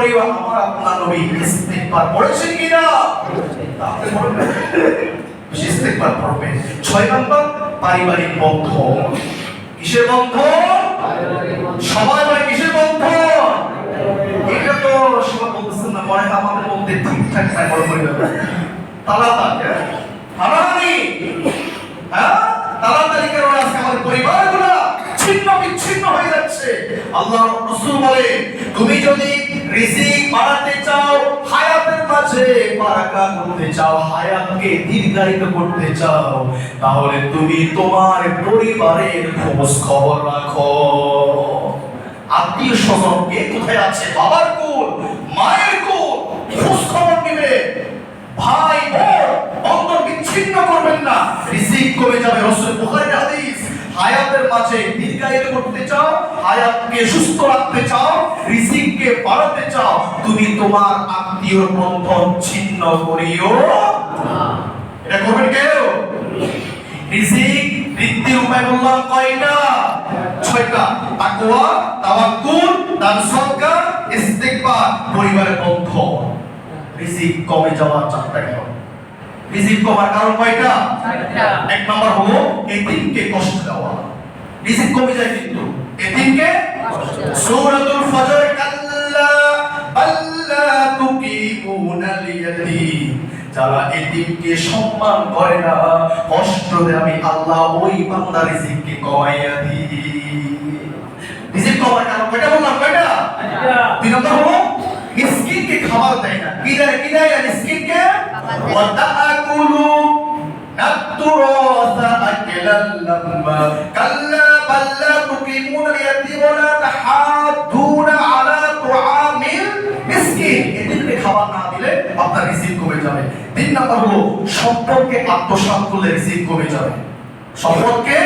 পরিবার আমার আপনার নবী ইস্তিগফার পড়েছেন কিনা? তাহলে পড়বেন, ইস্তিগফার পড়বেন। 6 নাম্বার পারিবারিক বন্ধন। কিসের বন্ধন? সবাই বলে কিসের বন্ধন? এটা তো সবাই বলতেছেন না, মনে হয় আমাদের মধ্যে ঠিকঠাক নাই বড় পরিবার। তালাতালি, হারাহারি, তালাতালি কারণে আজকে আমাদের পরিবারগুলো ছিন্ন বিচ্ছিন্ন হয়ে যাচ্ছে। আল্লাহর রাসূল বলে, তুমি যদি রিজিক বাড়াতে চাও, হায়াতের মাঝে বারাকা করতে চাও, হায়াতকে দীর্ঘায়িত করতে চাও, তাহলে তুমি তোমার পরিবারের খোঁজ খবর রাখো। আত্মীয় স্বজন কে কোথায় আছে, বাবার কোল, মায়ের কোল, খোঁজ খবর নিবে। ভাই বোন বন্ধন বিচ্ছিন্ন করবেন না, রিজিক কমে যাবে। রাসূল বুখারীর হাদিস। হায়াতের মাঝে দীর্ঘায়িত করতে চাও, হায়াতকে সুস্থ রাখতে চাও, রিজিককে বাড়াতে চাও, তুমি তোমার আত্মীয় বন্ধন ছিন্ন করিও না। এটা করবেন কেউ? রিজিক বৃদ্ধির উপায় বললাম কয়টা? 6টা। তাকওয়া, তাওয়াক্কুল, দান সদকা, ইস্তিগফার, পরিবারের বন্ধন। রিজিক কমে যাওয়ার 4টা কারণ। রিজিক কমার কারণ কয়টা? 4টা। 1 নাম্বার হলো এতিমকে কষ্ট দেওয়া। রিজিক কমে যায় কিন্তু এতিমকে কষ্ট দেওয়া। সূরাতুল ফজর, কাল্লা বাল্লা তুকিমুনাল ইয়াতীম। যারা এতিমকে সম্মান করে না, কষ্ট দেয়, আমি আল্লাহ ওই বান্দার রিজিককে কমাইয়া দিই। রিজিক কমার কারণ কয়টা বললাম? কয়টা? 2 নাম্বার হলো মিসকিনকে খাবার দেয় না। কি দেয়? কি দেয়? মিসকিনকে ওয়া তাআকুলু নাতুরাসা আকলাল লাম্মা কাল্লা বাল্লা তুকিমুনাল ইয়াতীম ওয়া লা তাহাদুনা আলা তুআমিল মিসকিন। এদেরকে খাবার না দিলে আপনার রিজিক কমে যাবে। 3 নাম্বার হলো সম্পদকে আত্মসাৎ করলে রিজিক কমে যাবে। সম্পদকে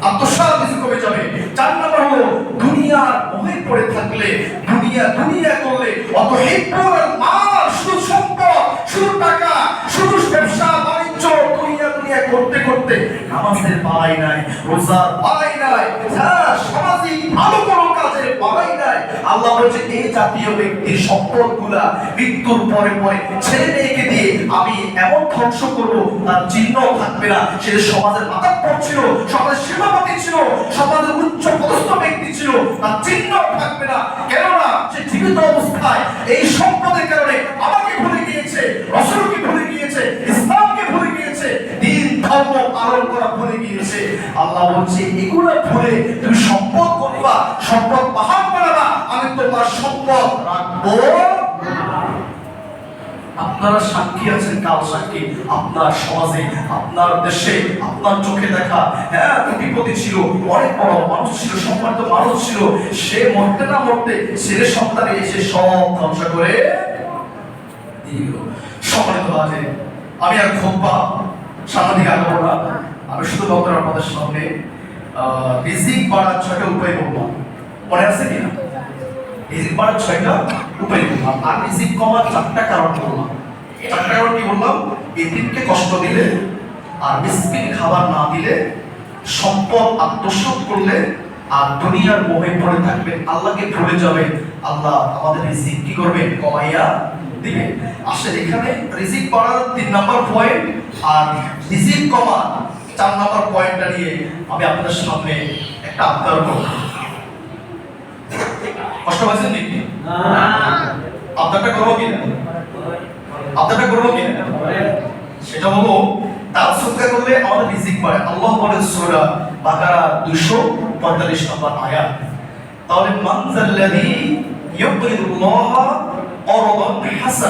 আত্মসাৎ রিজিক কমে যাবে। 4 নাম্বার হলো দুনিয়ার মোহে পড়ে থাকলে, দুনিয়া দুনিয়া করলে, অত হিব্বুল মাল, শুধু সম্পদ, শুধু টাকা, শুধু ব্যবসা বাণিজ্য, দুনিয়া দুনিয়া করতে করতে নামাজের পালাই নাই, রোজার পালাই নাই, সামাজিক ভালো কোনো কাজের পালাই নাই। আল্লাহ বলছে এই জাতীয় ব্যক্তির সম্পদগুলা মৃত্যুর পরে পরে ছেলে মেয়েকে দিয়ে আমি এমন ধ্বংস করব, তার চিহ্ন থাকবে না। সে সমাজের মাতাব্বর ছিল, সমাজের সেনাপতি ছিল, সমাজের উচ্চ পদস্থ ব্যক্তি ছিল, তার চিহ্ন থাকবে না। কেননা সে জীবিত অবস্থায় এই সম্পদের কারণে আমাকে ভুলে গিয়েছে, রাসূলকে ভুলে গিয়েছে, ইসলামকে ভুলে গিয়েছে, দ্বীন ধর্ম পালন করা ভুলে গিয়েছে। আল্লাহ বলছে এগুলো ভুলে তুমি সম্পদ করবা, সম্পদ পাহাড় বানাবা, আমি তোমার সম্পদ রাখবো না। আপনারা সাক্ষী আছেন, কাল সাক্ষী। আপনার সমাজে, আপনার দেশে, আপনার চোখে দেখা কোটিপতি ছিল, অনেক বড় মানুষ ছিল, সম্মানিত মানুষ ছিল, সে মরতে না মরতে ছেলে সন্তান এসে সব ধ্বংস করে দিল। সম্মানিত আছে, আমি আর খুতবা সামনে দিকে আগাবো না। আমি শুধুমাত্র আপনাদের সামনে রিজিক বাড়ার 6টা উপায় বললাম। মনে আছে কিনা? রিজিক বাড়ার 6টা উপায় বললাম, আর রিজিক কমার 4টা কারণ বললাম। 4টা কারণ কি বললাম? এতিমকে কষ্ট দিলে, আর মিসকিন খাবার না দিলে, সম্পদ আত্মসাৎ করলে, আর দুনিয়ার মোহে পড়ে থাকবেন, আল্লাহকে ভুলে যাবেন। আল্লাহ আমাদের রিজিক কি করবেন? কমাইয়া দিবেন। আসলে এখানে রিজিক বাড়ার 3 নাম্বার পয়েন্ট আর রিজিক কমার 4 নাম্বার পয়েন্টটা নিয়ে আমি আপনাদের সামনে একটা আবদার করব। কষ্ট পাচ্ছেন নাকি? না। আবদারটা করবো কিনা? আবদারটা করবো কিনা? সেটা হলো দান সদকা করলে আমাদের রিজিক বাড়ে। আল্লাহ বলেন সূরা বাকারা 245 নম্বর আয়াত। তাহলে মান যাল্লাযী ইউকরিদুল্লাহ করদান হাসানা